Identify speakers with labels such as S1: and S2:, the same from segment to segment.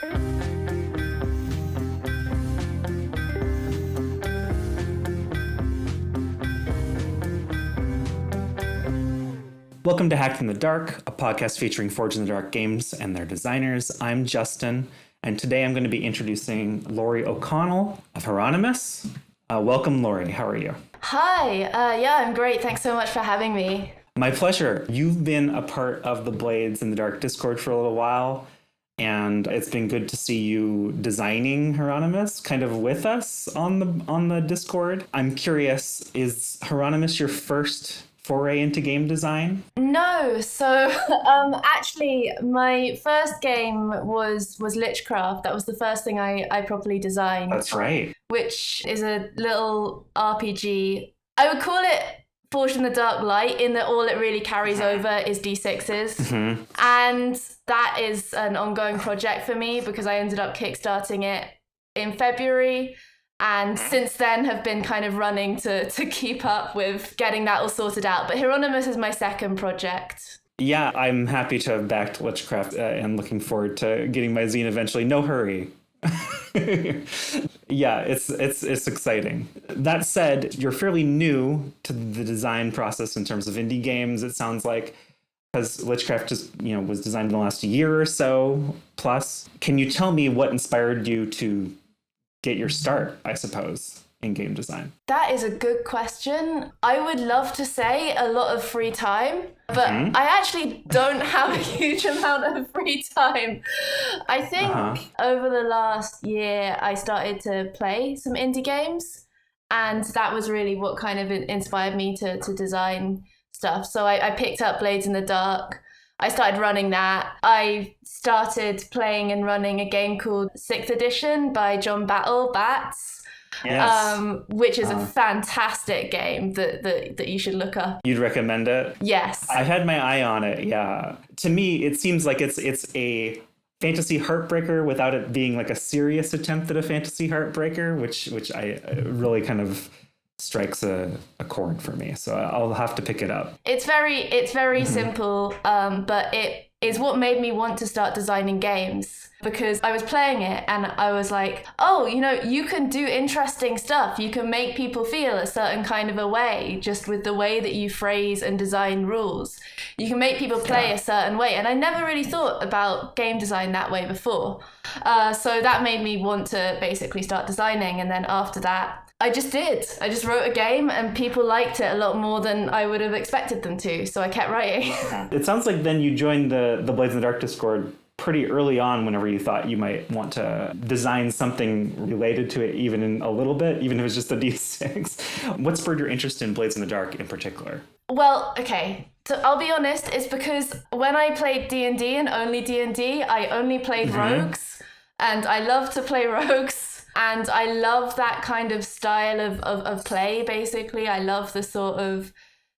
S1: Welcome to Hacked in the Dark, a podcast featuring Forged in the Dark games and their designers. I'm Justin, and today I'm going to be introducing Laurie O'Connell of Hieronymus. Welcome, Laurie. How are you?
S2: Hi. I'm great. Thanks so much for having me.
S1: My pleasure. You've been a part of the Blades in the Dark Discord for a little while, and it's been good to see you designing Hieronymus kind of with us on the Discord. I'm curious, is Hieronymus your first foray into game design?
S2: No, so actually my first game was Lichcraft. That was the first thing I properly designed.
S1: That's right. Which
S2: is a little RPG. I would call it Forged in the Dark Light, in that all it really carries over is D6s. Mm-hmm. And that is an ongoing project for me because I ended up kickstarting it in February. And since then have been kind of running to keep up with getting that all sorted out. But Hieronymus is my second project.
S1: Yeah, I'm happy to have backed Lichcraft and looking forward to getting my zine eventually. No hurry. Yeah, it's exciting. That said, you're fairly new to the design process in terms of indie games, it sounds like, because Lichcraft just, was designed in the last year or so plus. Can you tell me what inspired you to get your start, I suppose, in game design?
S2: That is a good question. I would love to say a lot of free time, but I actually don't have a huge amount of free time. I think over the last year, I started to play some indie games, and that was really what kind of inspired me to design stuff. So I picked up Blades in the Dark. I started running that. I started playing and running a game called 6th Edition by John Battle, Bats, yes. Which is a fantastic game that you should look up.
S1: You'd recommend it?
S2: Yes.
S1: I've had my eye on it, yeah. To me, it seems like it's a fantasy heartbreaker without it being like a serious attempt at a fantasy heartbreaker, which I really kind of strikes a chord for me, so I'll have to pick it up. It's
S2: very simple, but it is what made me want to start designing games, because I was playing it and I was like, oh, you can do interesting stuff. You can make people feel a certain kind of a way just with the way that you phrase and design rules. You can make people play a certain way, and I never really thought about game design that way before. So that made me want to basically start designing, and then after that I just did. I just wrote a game and people liked it a lot more than I would have expected them to. So I kept writing.
S1: It sounds like then you joined the Blades in the Dark Discord pretty early on, whenever you thought you might want to design something related to it, even in a little bit, even if it was just a D6. What spurred your interest in Blades in the Dark in particular?
S2: Well, okay. So I'll be honest, it's because when I played D&D and only D&D, I only played rogues, and I love to play rogues. And I love that kind of style of play, basically. I love the sort of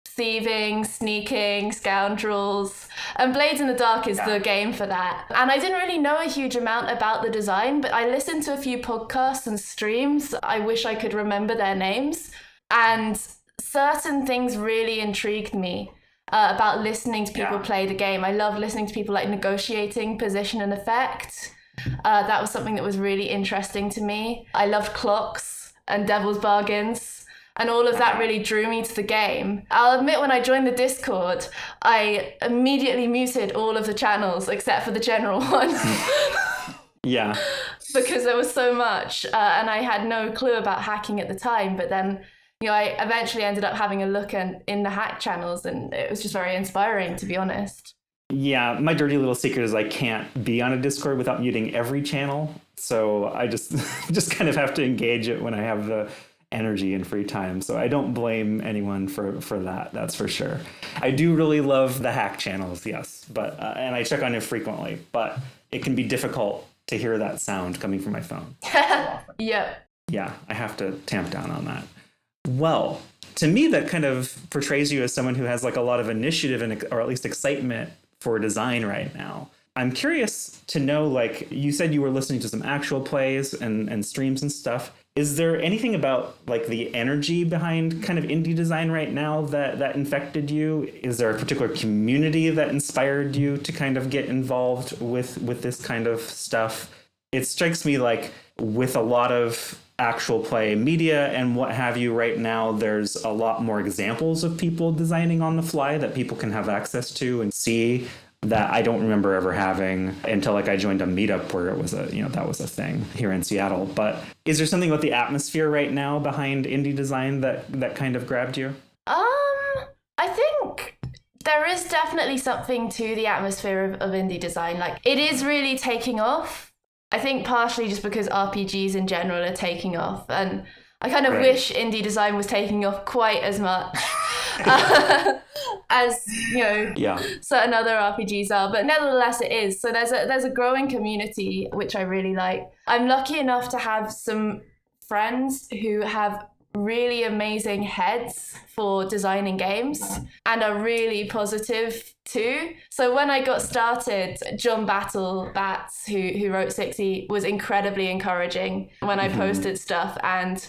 S2: thieving, sneaking, scoundrels. And Blades in the Dark is the game for that. And I didn't really know a huge amount about the design, but I listened to a few podcasts and streams. I wish I could remember their names. And certain things really intrigued me about listening to people play the game. I love listening to people negotiating position and effect. That was something that was really interesting to me. I loved clocks and devil's bargains, and all of that really drew me to the game. I'll admit, when I joined the Discord, I immediately muted all of the channels except for the general one.
S1: Yeah.
S2: Because there was so much, and I had no clue about hacking at the time. But then, I eventually ended up having a look in the hack channels, and it was just very inspiring, to be honest.
S1: Yeah, my dirty little secret is I can't be on a Discord without muting every channel. So I just kind of have to engage it when I have the energy and free time. So I don't blame anyone for that. That's for sure. I do really love the hack channels, yes, but and I check on it frequently. But it can be difficult to hear that sound coming from my phone.
S2: Yep.
S1: Yeah, I have to tamp down on that. Well, to me, that kind of portrays you as someone who has like a lot of initiative or at least excitement for design right now. I'm curious to know, like, you said you were listening to some actual plays and streams and stuff. Is there anything about like the energy behind kind of indie design right now that infected you? Is there a particular community that inspired you to kind of get involved with this kind of stuff? It strikes me like with a lot of actual play media and what have you right now, there's a lot more examples of people designing on the fly that people can have access to and see that I don't remember ever having until like I joined a meetup where it was that was a thing here in Seattle. But is there something about the atmosphere right now behind indie design that kind of grabbed you?
S2: I think there is definitely something to the atmosphere of indie design. Like, it is really taking off. I think partially just because RPGs in general are taking off, and I kind of wish indie design was taking off quite as much as certain other RPGs are, but nevertheless it is. So there's a growing community, which I really like. I'm lucky enough to have some friends who have really amazing heads for designing games and are really positive too. So when I got started, John Bats, who wrote 60, was incredibly encouraging when I posted stuff, and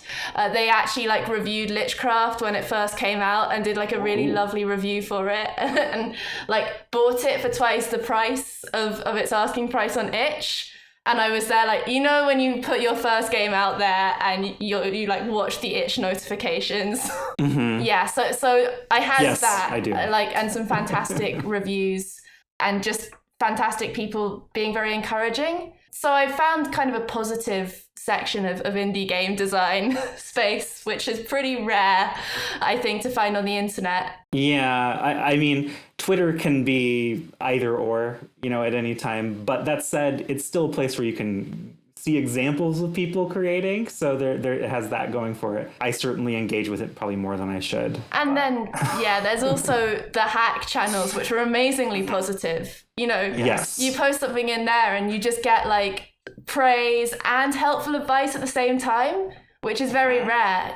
S2: they actually like reviewed Lichcraft when it first came out and did like a really lovely review for it and like bought it for twice the price of its asking price on itch. And I was there like, when you put your first game out there and you like watch the itch notifications. Yeah, so I had that. I do. And some fantastic reviews and just fantastic people being very encouraging. So I found kind of a positive section of indie game design space, which is pretty rare, I think, to find on the internet.
S1: Yeah, I mean, Twitter can be either or, at any time. But that said, it's still a place where you can see examples of people creating. So there it has that going for it. I certainly engage with it probably more than I should.
S2: And then, there's also the hack channels, which are amazingly positive.
S1: Yes.
S2: You post something in there and you just get like praise and helpful advice at the same time, which is very rare,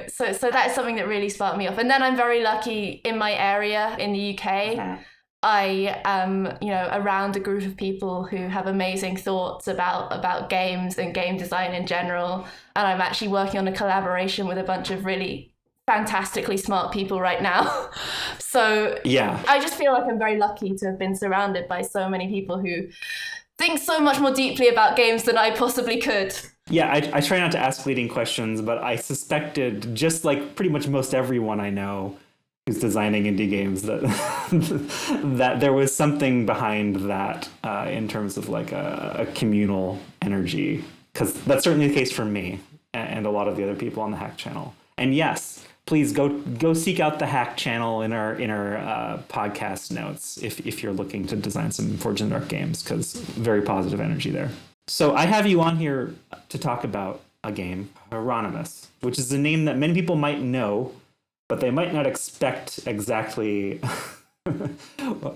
S2: so that's something that really sparked me off. And then I'm very lucky in my area in the UK. I am, around a group of people who have amazing thoughts about games and game design in general. And I'm actually working on a collaboration with a bunch of really fantastically smart people right now. So I just feel like I'm very lucky to have been surrounded by so many people who think so much more deeply about games than I possibly could.
S1: Yeah, I try not to ask leading questions, but I suspected, just like pretty much most everyone I know who's designing indie games, that that there was something behind that in terms of like a communal energy, because that's certainly the case for me and a lot of the other people on the Hack channel. And yes, please go seek out the Hack channel in our podcast notes if you're looking to design some Forged in the Dark games, because very positive energy there. So I have you on here to talk about a game, Hieronymus, which is a name that many people might know, but they might not expect exactly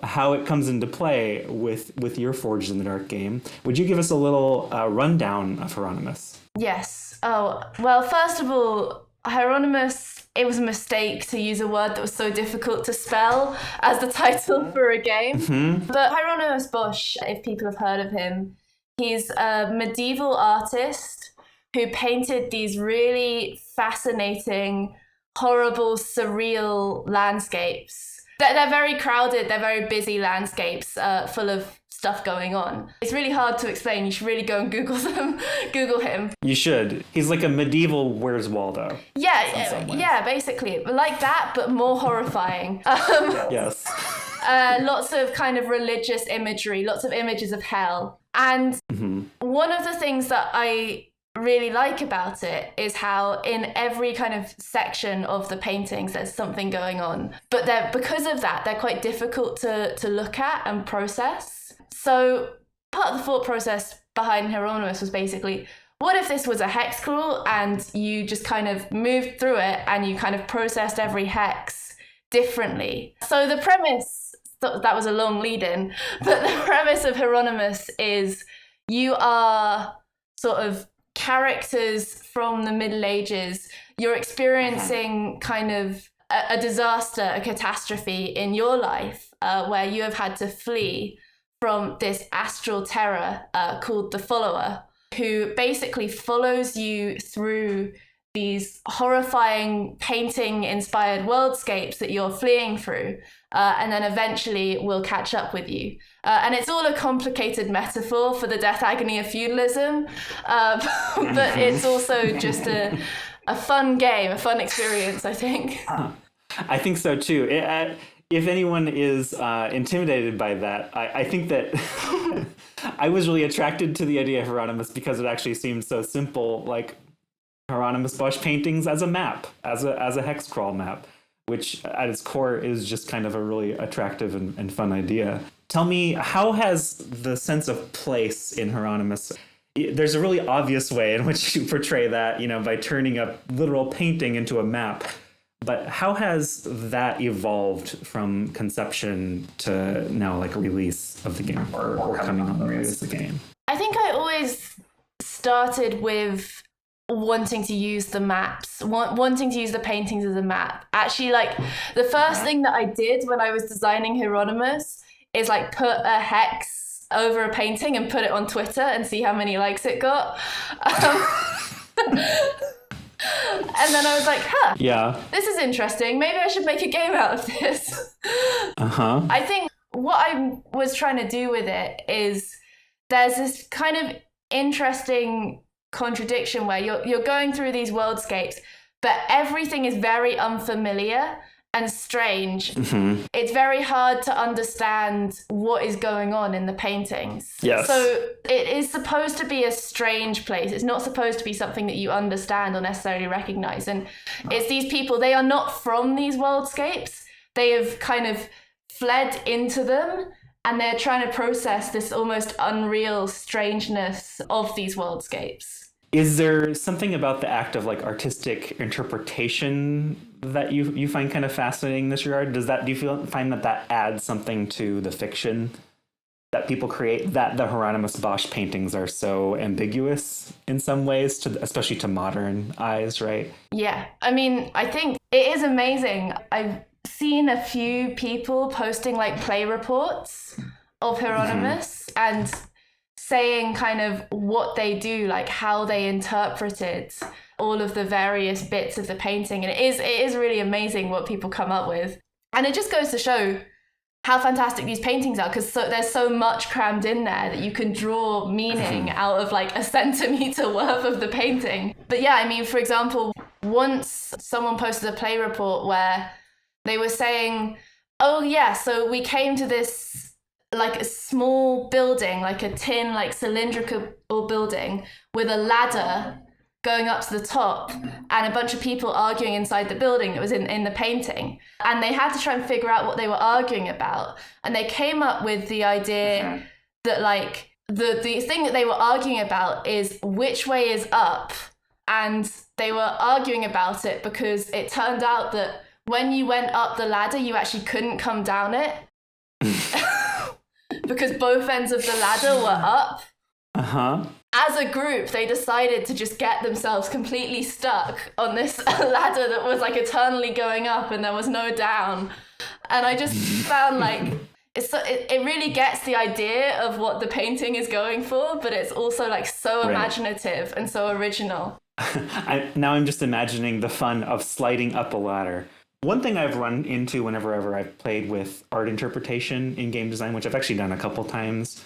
S1: how it comes into play with your Forged in the Dark game. Would you give us a little rundown of Hieronymus?
S2: Yes. Oh, well, first of all, Hieronymus, it was a mistake to use a word that was so difficult to spell as the title for a game. But Hieronymus Bosch, if people have heard of him, he's a medieval artist who painted these really fascinating, horrible, surreal landscapes. They're very crowded, they're very busy landscapes full of stuff going on. It's really hard to explain. You should really go and Google them. Google him.
S1: You should. He's like a medieval Where's Waldo?
S2: Yeah, basically. Like that, but more horrifying.
S1: Yes.
S2: Lots of kind of religious imagery, lots of images of hell. And one of the things that I really like about it is how in every kind of section of the paintings there's something going on. But because of that, they're quite difficult to look at and process. So part of the thought process behind Hieronymus was basically, what if this was a hex-crawl and you just kind of moved through it and you kind of processed every hex differently? So the premise, that was a long lead-in, but the premise of Hieronymus is you are sort of characters from the Middle Ages. You're experiencing kind of a disaster, a catastrophe in your life where you have had to flee from this astral terror called the Follower, who basically follows you through these horrifying painting-inspired worldscapes that you're fleeing through, and then eventually will catch up with you. And it's all a complicated metaphor for the death agony of feudalism, but it's also just a fun game, a fun experience, I think.
S1: I think so too. If anyone is intimidated by that, I think that I was really attracted to the idea of Hieronymus because it actually seemed so simple, like Hieronymus Bosch paintings as a map, as a hex-crawl map, which at its core is just kind of a really attractive and fun idea. Tell me, how has the sense of place in Hieronymus, there's a really obvious way in which you portray that, by turning a literal painting into a map. But how has that evolved from conception to now, like, release of the game or coming on the release of the game?
S2: I think I always started with wanting to use the maps, wanting to use the paintings as a map. Actually, like, the first thing that I did when I was designing Hieronymus is, like, put a hex over a painting and put it on Twitter and see how many likes it got. And then I was like, yeah, this is interesting. Maybe I should make a game out of this. I think what I was trying to do with it is there's this kind of interesting contradiction where you're going through these worldscapes, but everything is very unfamiliar and strange. It's very hard to understand what is going on in the paintings.
S1: Yes.
S2: So it is supposed to be a strange place. It's not supposed to be something that you understand or necessarily recognize. And it's these people, they are not from these worldscapes. They have kind of fled into them, and they're trying to process this almost unreal strangeness of these worldscapes.
S1: Is there something about the act of, like, artistic interpretation that you find kind of fascinating in this regard? Do you find that adds something to the fiction that people create, that the Hieronymus Bosch paintings are so ambiguous in some ways, especially to modern eyes, right?
S2: Yeah, I mean, I think it is amazing. I've seen a few people posting, like, play reports of Hieronymus and saying kind of what they do, like how they interpreted all of the various bits of the painting. And it is really amazing what people come up with. And it just goes to show how fantastic these paintings are, because there's so much crammed in there that you can draw meaning out of, like, a centimeter worth of the painting. But yeah, I mean, for example, once someone posted a play report where they were saying, oh yeah, so we came to this, like, a small building, like a tin, like, cylindrical building with a ladder going up to the top and a bunch of people arguing inside the building that was in the painting. And they had to try and figure out what they were arguing about. And they came up with the idea that, like, the thing that they were arguing about is which way is up. And they were arguing about it because it turned out that when you went up the ladder, you actually couldn't come down it. Because both ends of the ladder were up. As a group, they decided to just get themselves completely stuck on this ladder that was, like, eternally going up and there was no down. And I just found, like, it really gets the idea of what the painting is going for, but it's also, like, so imaginative and so original.
S1: Now I'm just imagining the fun of sliding up a ladder. One thing I've run into whenever I've played with art interpretation in game design, which I've actually done a couple times,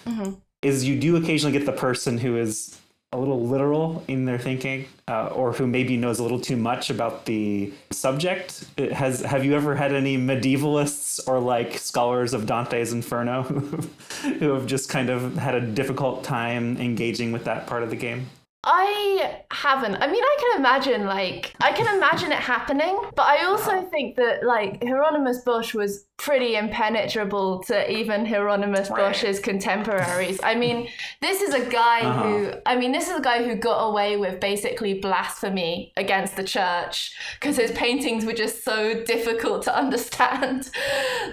S1: is you do occasionally get the person who is a little literal in their thinking, or who maybe knows a little too much about the subject. Have you ever had any medievalists or, like, scholars of Dante's Inferno who have just kind of had a difficult time engaging with that part of the game?
S2: I haven't. I mean, I can imagine it happening, but I also think that, like, Hieronymus Bosch was pretty impenetrable to even Hieronymus Bosch's contemporaries. I mean, this is a guy who got away with basically blasphemy against the church because his paintings were just so difficult to understand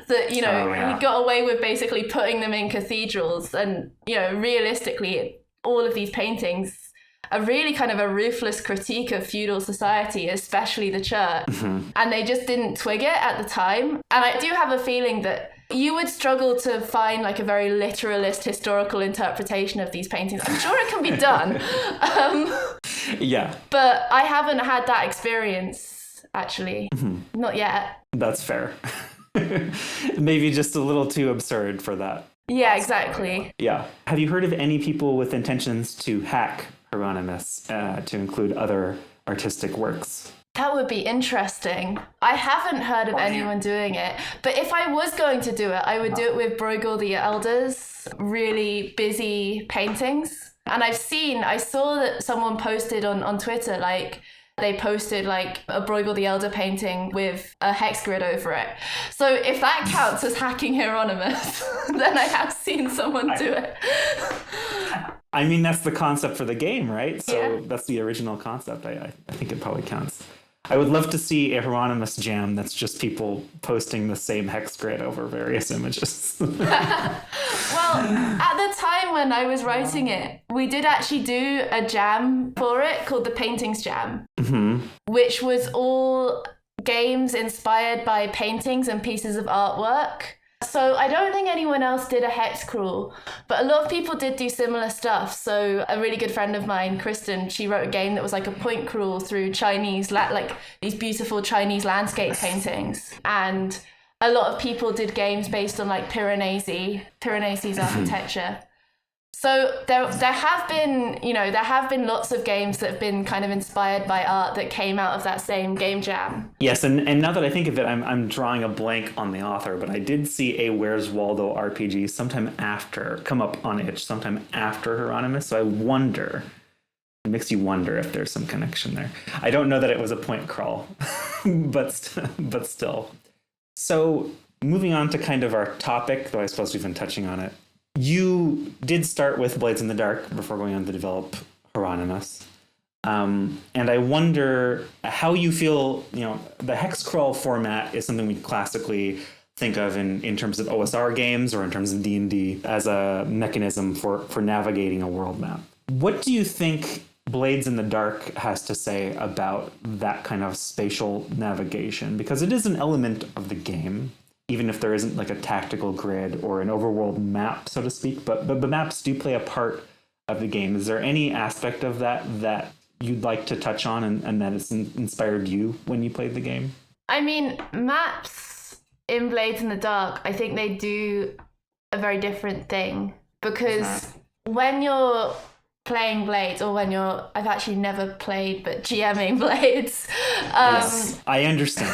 S2: that, he got away with basically putting them in cathedrals. And, realistically, all of these paintings are really kind of a ruthless critique of feudal society, especially the church. And they just didn't twig it at the time. And I do have a feeling that you would struggle to find, like, a very literalist historical interpretation of these paintings. I'm sure it can be done.
S1: Yeah.
S2: But I haven't had that experience, actually. Not yet.
S1: That's fair. Maybe just a little too absurd for that.
S2: Yeah, exactly.
S1: Yeah. Have you heard of any people with intentions to hack Hieronymus to include other artistic works?
S2: That would be interesting. I haven't heard of anyone doing it, but if I was going to do it, I would do it with Bruegel the Elder's really busy paintings. And I saw that someone posted on Twitter, like, they posted like a Bruegel the Elder painting with a hex grid over it. So if that counts as hacking Hieronymus, then I have seen someone do it.
S1: I mean, that's the concept for the game, right? So
S2: Yeah.
S1: that's the original concept. I think it probably counts. I would love to see a Hieronymus jam that's just people posting the same hex grid over various images.
S2: Well, at the time when I was writing it, we did actually do a jam for it called the Paintings Jam, which was all games inspired by paintings and pieces of artwork. So I don't think anyone else did a hex-crawl, but a lot of people did do similar stuff. So a really good friend of mine, Kristen, she wrote a game that was like a point crawl through Chinese, like these beautiful Chinese landscape paintings. And a lot of people did games based on like Piranesi architecture. So there have been lots of games that have been kind of inspired by art that came out of that same game jam.
S1: Yes, and now that I think of it, I'm drawing a blank on the author, but I did see a Where's Waldo RPG come up on itch sometime after Hieronymus, so I wonder, it makes you wonder if there's some connection there. I don't know that it was a point crawl, but still. So moving on to kind of our topic, though I suppose we've been touching on it. You did start with Blades in the Dark before going on to develop Hieronymus. And I wonder how you feel, the hex-crawl format is something we classically think of in terms of OSR games or in terms of D&D as a mechanism for navigating a world map. What do you think Blades in the Dark has to say about that kind of spatial navigation? Because it is an element of the game, even if there isn't like a tactical grid or an overworld map, so to speak, but the maps do play a part of the game. Is there any aspect of that you'd like to touch on and that has inspired you when you played the game?
S2: I mean, maps in Blades in the Dark, I think they do a very different thing, because when you're playing Blades, or I've actually never played, but GMing Blades.
S1: Yes, I understand.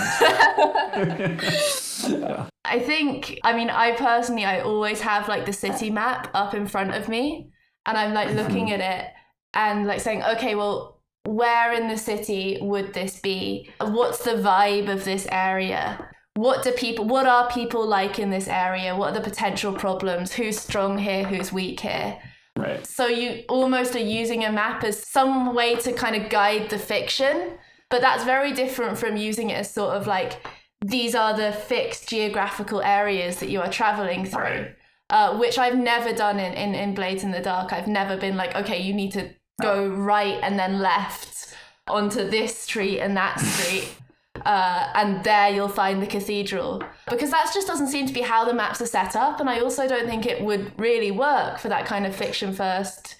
S2: I think, I personally, I always have like the city map up in front of me, and I'm like looking at it and like saying, okay, well, where in the city would this be? What's the vibe of this area? What are people like in this area? What are the potential problems? Who's strong here? Who's weak here?
S1: Right.
S2: So you almost are using a map as some way to kind of guide the fiction, but that's very different from using it as sort of like, these are the fixed geographical areas that you are traveling through, which I've never done in Blades in the Dark. I've never been like, okay, you need to go right and then left onto this street and that street. And there you'll find the cathedral, because that just doesn't seem to be how the maps are set up. And I also don't think it would really work for that kind of fiction first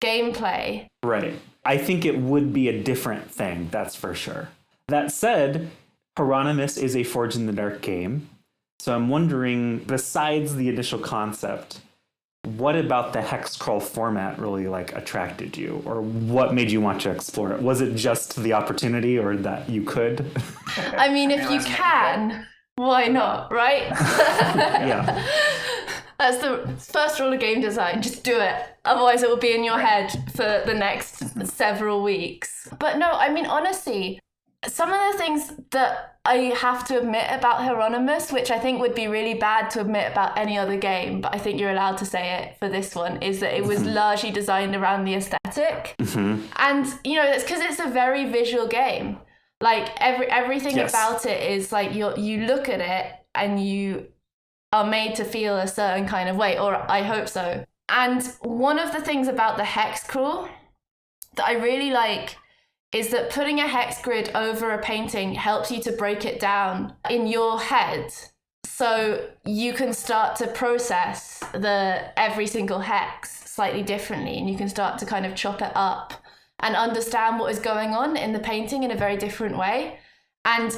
S2: gameplay.
S1: Right. I think it would be a different thing, that's for sure. That said, Hieronymus is a Forged in the Dark game. So I'm wondering, besides the initial concept, what about the hex-crawl format really like attracted you, or what made you want to explore it? Was it just the opportunity, or that you could?
S2: I mean, if you can, why not, right?
S1: Yeah.
S2: That's the first rule of game design. Just do it. Otherwise, it will be in your head for the next several weeks. But no, I mean, honestly, some of the things that I have to admit about Hieronymus, which I think would be really bad to admit about any other game, but I think you're allowed to say it for this one, is that it was largely designed around the aesthetic. And, that's because it's a very visual game. Like, everything about it is like, you look at it and you are made to feel a certain kind of way, or I hope so. And one of the things about the hex-crawl that I really like is that putting a hex grid over a painting helps you to break it down in your head, so you can start to process every single hex slightly differently, and you can start to kind of chop it up and understand what is going on in the painting in a very different way. And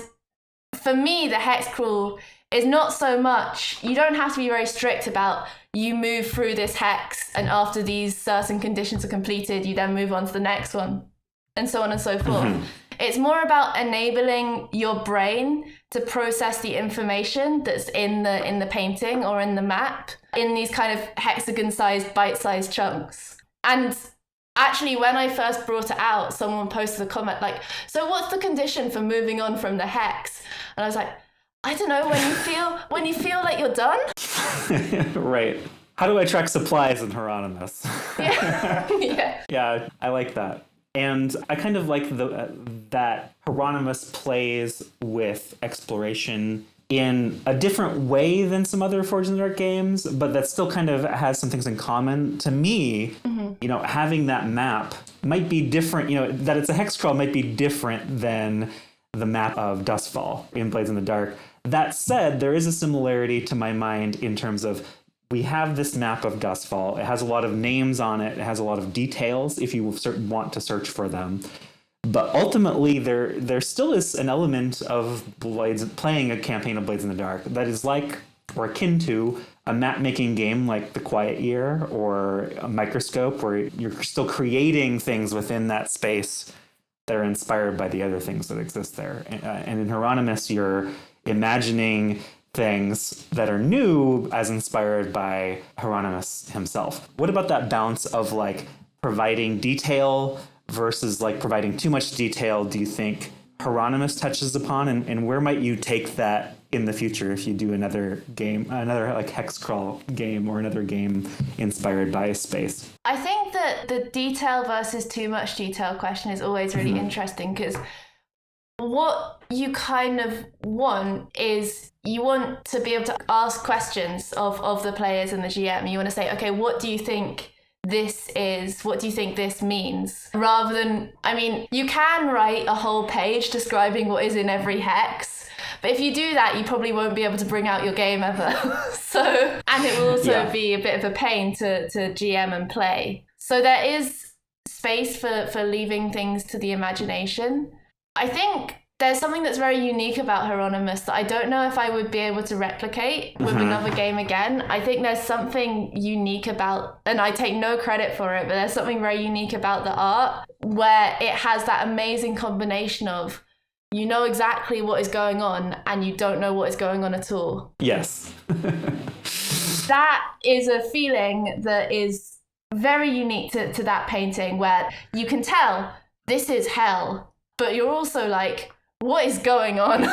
S2: for me, the hex-crawl is not so much, you don't have to be very strict about you move through this hex and after these certain conditions are completed, you then move on to the next one, and so on and so forth. Mm-hmm. It's more about enabling your brain to process the information that's in the painting or in the map in these kind of hexagon-sized, bite-sized chunks. And actually, when I first brought it out, someone posted a comment like, so what's the condition for moving on from the hex? And I was like, I don't know, when you feel like you're done.
S1: Right. How do I track supplies in Hieronymus?
S2: Yeah.
S1: Yeah, I like that. And I kind of like that Hieronymus plays with exploration in a different way than some other Forged in the Dark games, but that still kind of has some things in common. To me, having that map might be different, that it's a hex crawl might be different than the map of Dustfall in Blades in the Dark. That said, there is a similarity to my mind in terms of we have this map of Dustfall. It has a lot of names on it. It has a lot of details if you want to search for them. But ultimately, there still is an element of playing a campaign of Blades in the Dark that is like, or akin to, a map-making game like The Quiet Year or a Microscope, where you're still creating things within that space that are inspired by the other things that exist there. And in Hieronymus, you're imagining things that are new as inspired by Hieronymus himself. What about that balance of providing detail versus providing too much detail do you think Hieronymus touches upon, and where might you take that in the future if you do another game, another hex crawl game or another game inspired by a space?
S2: I think that the detail versus too much detail question is always really interesting, because what you kind of want is you want to be able to ask questions of the players and the GM. You want to say, okay, what do you think this is? What do you think this means? Rather than, you can write a whole page describing what is in every hex, but if you do that, you probably won't be able to bring out your game ever. And it will also be a bit of a pain to GM and play. So there is space for leaving things to the imagination. I think there's something that's very unique about Hieronymus that I don't know if I would be able to replicate with another game again. I think there's something unique about, and I take no credit for it, but there's something very unique about the art where it has that amazing combination of you know exactly what is going on and you don't know what is going on at all.
S1: Yes.
S2: That is a feeling that is very unique to that painting, where you can tell this is hell, but you're also like, what is going on?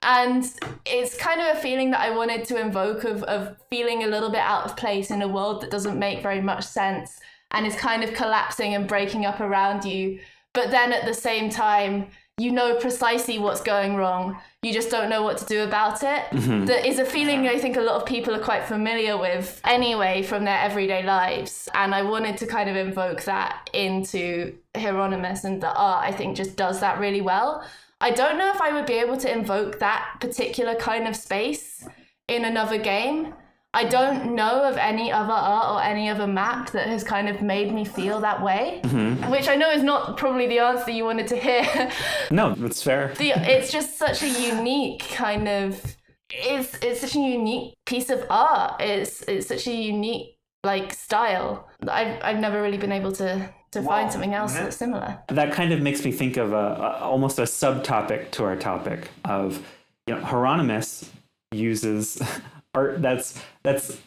S2: And it's kind of a feeling that I wanted to invoke of feeling a little bit out of place in a world that doesn't make very much sense and is kind of collapsing and breaking up around you. But then at the same time, you know precisely what's going wrong. You just don't know what to do about it. That is a feeling I think a lot of people are quite familiar with anyway from their everyday lives. And I wanted to kind of invoke that into Hieronymus, and the art I think just does that really well. I don't know if I would be able to invoke that particular kind of space in another game. I don't know of any other art or any other map that has kind of made me feel that way, which I know is not probably the answer you wanted to hear.
S1: No, that's fair.
S2: It's just such a unique kind of, it's such a unique piece of art. It's such a unique style. I've never really been able to find something else that's similar.
S1: That kind of makes me think of almost a subtopic to our topic of, Hieronymus uses art that's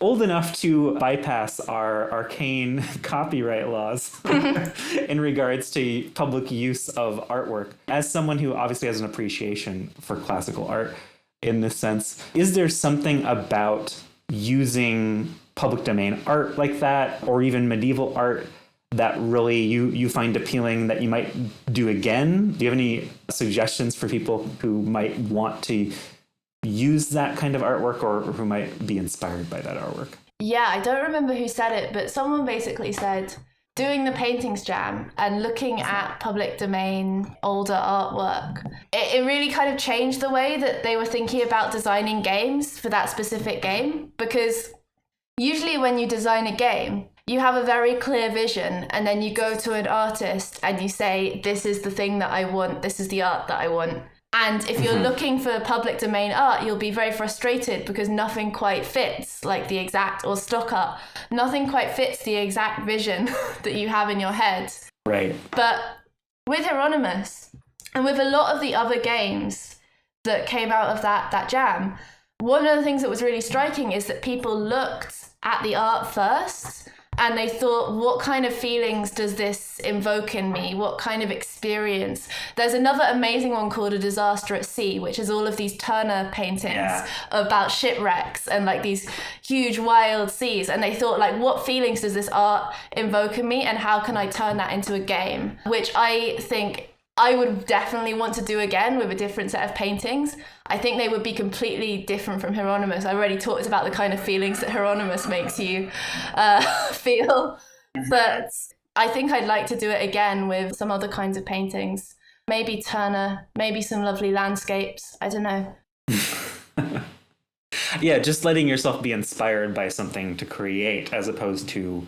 S1: old enough to bypass our arcane copyright laws in regards to public use of artwork. As someone who obviously has an appreciation for classical art in this sense, is there something about using public domain art like that, or even medieval art, that really you find appealing that you might do again? Do you have any suggestions for people who might want to use that kind of artwork or who might be inspired by that artwork?
S2: Yeah, I don't remember who said it, but someone basically said doing the paintings jam and looking at public domain older artwork, it really kind of changed the way that they were thinking about designing games for that specific game. Because usually when you design a game, you have a very clear vision, and then you go to an artist and you say, this is the thing that I want, this is the art that I want. And if you're looking for public domain art, you'll be very frustrated because nothing quite fits, like the exact, or stock art, nothing quite fits the exact vision that you have in your head.
S1: Right.
S2: But with Hieronymus, and with a lot of the other games that came out of that jam, one of the things that was really striking is that people looked at the art first and they thought, what kind of feelings does this invoke in me? What kind of experience? There's another amazing one called A Disaster at Sea, which is all of these Turner paintings about shipwrecks and like these huge wild seas. And they thought, like, what feelings does this art invoke in me, and how can I turn that into a game? Which I think I would definitely want to do again with a different set of paintings. I think they would be completely different from Hieronymus. I already talked about the kind of feelings that Hieronymus makes you feel. But I think I'd like to do it again with some other kinds of paintings. Maybe Turner, maybe some lovely landscapes. I don't know.
S1: Yeah, just letting yourself be inspired by something to create as opposed to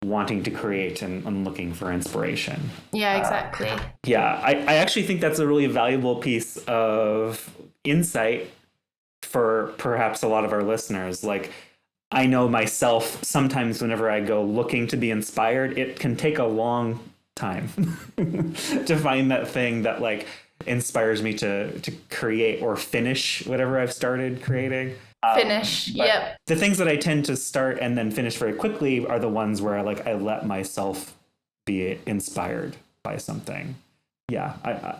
S1: wanting to create and looking for inspiration.
S2: Yeah, exactly.
S1: I actually think that's a really valuable piece of insight for perhaps a lot of our listeners. Like, I know myself, sometimes whenever I go looking to be inspired, it can take a long time to find that thing that like inspires me to create or finish whatever I've started creating.
S2: Yep.
S1: The things that I tend to start and then finish very quickly are the ones where I let myself be inspired by something. Yeah,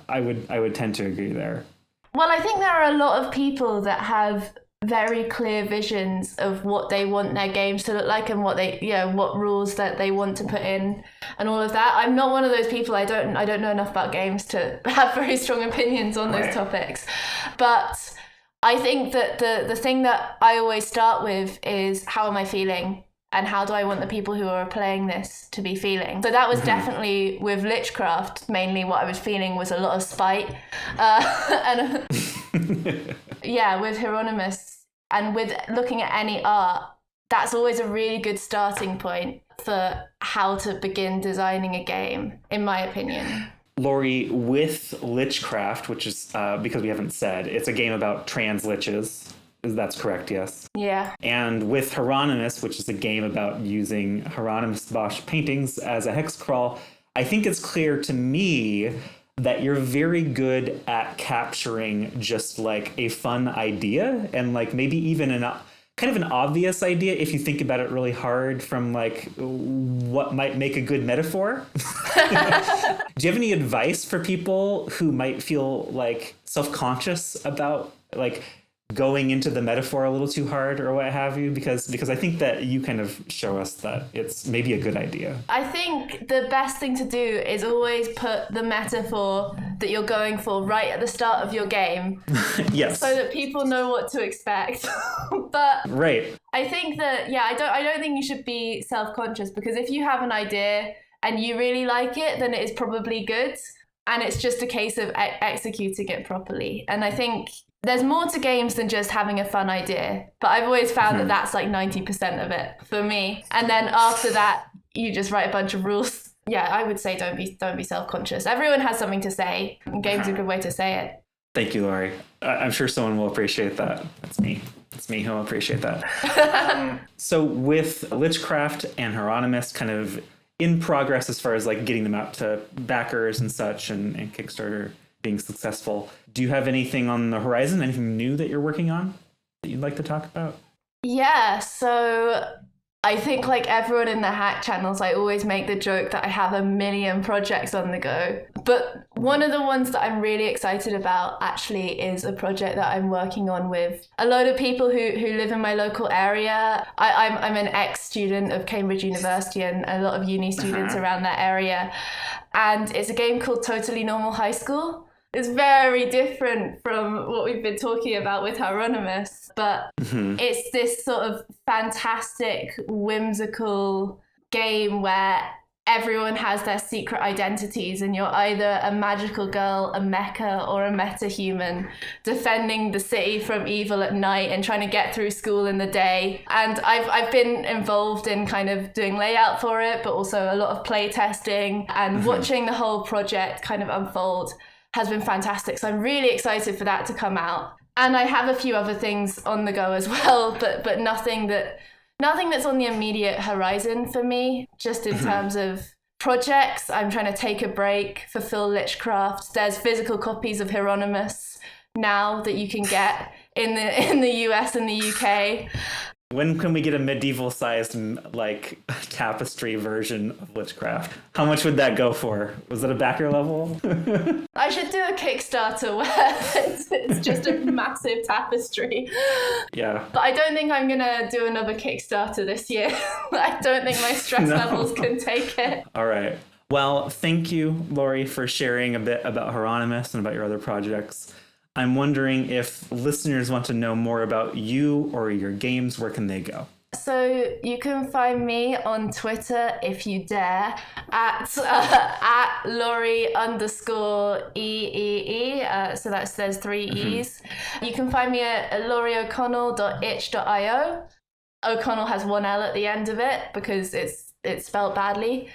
S1: I would tend to agree there.
S2: Well, I think there are a lot of people that have very clear visions of what they want their games to look like and what what rules that they want to put in and all of that. I'm not one of those people. I don't know enough about games to have very strong opinions on those topics. But I think that the thing that I always start with is, how am I feeling? And how do I want the people who are playing this to be feeling? So that was definitely with Lichcraft. Mainly what I was feeling was a lot of spite. And with Hieronymus and with looking at any art, that's always a really good starting point for how to begin designing a game, in my opinion.
S1: Laurie, with Lichcraft, which is, because we haven't said, it's a game about trans liches. That's correct, yes?
S2: Yeah.
S1: And with Hieronymus, which is a game about using Hieronymus Bosch paintings as a hex-crawl, I think it's clear to me that you're very good at capturing just like a fun idea and like maybe even kind of an obvious idea if you think about it really hard, from like what might make a good metaphor. Do you have any advice for people who might feel like self-conscious about like going into the metaphor a little too hard or what have you? Because I think that you kind of show us that it's maybe a good idea. I
S2: think the best thing to do is always put the metaphor that you're going for right at the start of your game.
S1: Yes.
S2: So that people know what to expect. But
S1: right.
S2: I think that, I don't think you should be self-conscious, because if you have an idea and you really like it, then it is probably good. And it's just a case of executing it properly. And I think there's more to games than just having a fun idea. But I've always found that that's like 90% of it for me. And then after that, you just write a bunch of rules. Yeah, I would say don't be self-conscious. Everyone has something to say. And games are a good way to say it.
S1: Thank you, Laurie. I'm sure someone will appreciate that. That's me. It's me who will appreciate that. So with Lichcraft and Hieronymus kind of in progress as far as like getting them out to backers and such, and Kickstarter being successful, do you have anything on the horizon, anything new that you're working on that you'd like to talk about?
S2: Yeah, so I think like everyone in the hack channels, I always make the joke that I have a million projects on the go. But one of the ones that I'm really excited about actually is a project that I'm working on with a load of people who live in my local area. I'm an ex-student of Cambridge University and a lot of uni students around that area. And it's a game called Totally Normal High School. It's very different from what we've been talking about with Hieronymus, but it's this sort of fantastic, whimsical game where everyone has their secret identities, and you're either a magical girl, a mecha, or a meta-human defending the city from evil at night and trying to get through school in the day. And I've been involved in kind of doing layout for it, but also a lot of play testing, and watching the whole project kind of unfold has been fantastic. So I'm really excited for that to come out. And I have a few other things on the go as well, but nothing that's on the immediate horizon for me. Just in terms of projects, I'm trying to take a break, fulfill Lichcraft. There's physical copies of Hieronymus now that you can get in the US and the UK.
S1: When can we get a medieval-sized, like, tapestry version of Lichcraft? How much would that go for? Was it a backer level?
S2: I should do a Kickstarter where it's just a massive tapestry.
S1: Yeah.
S2: But I don't think I'm going to do another Kickstarter this year. I don't think my stress levels can take it.
S1: All right. Well, thank you, Laurie, for sharing a bit about Hieronymus and about your other projects. I'm wondering if listeners want to know more about you or your games, where can they go?
S2: So you can find me on Twitter, if you dare, at Laurie_EEE. So there's 3 E's. You can find me at laurieoconnell.itch.io. O'Connell has 1 L at the end of it because it's spelled badly.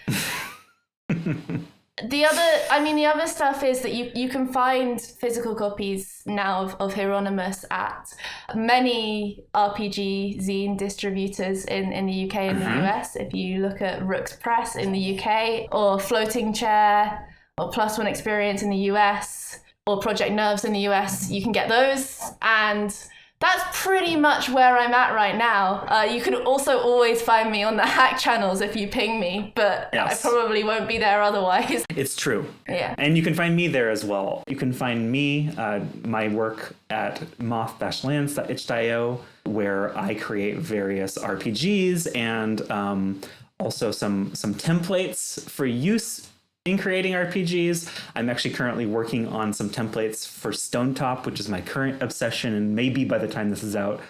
S2: The other stuff is that you can find physical copies now of Hieronymus at many RPG zine distributors in the UK and the US. If you look at Rook's Press in the UK, or Floating Chair, or Plus One Experience in the US, or Project Nerves in the US, you can get those. And that's pretty much where I'm at right now. You can also always find me on the hack channels if you ping me, but yes. I probably won't be there otherwise.
S1: It's true.
S2: Yeah.
S1: And you can find me there as well. You can find me, my work at moth-lands.itch.io, where I create various RPGs and also some templates for use in creating RPGs. I'm actually currently working on some templates for Stonetop, which is my current obsession, and maybe by the time this is out,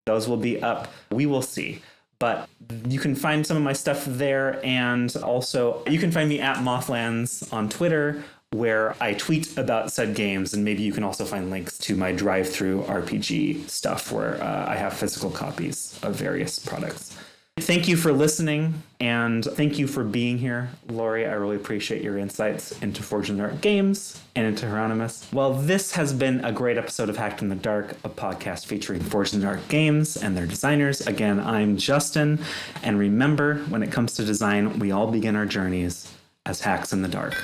S1: those will be up. We will see. But you can find some of my stuff there, and also you can find me at Mothlands on Twitter, where I tweet about said games, and maybe you can also find links to my drive-through RPG stuff, where I have physical copies of various products. Thank you for listening, and thank you for being here, Laurie. I really appreciate your insights into Forged in the Dark games and into Hieronymus. Well, this has been a great episode of Hacked in the Dark, a podcast featuring Forged in the Dark games and their designers. Again, I'm Justin, and remember, when it comes to design, we all begin our journeys as hacks in the dark.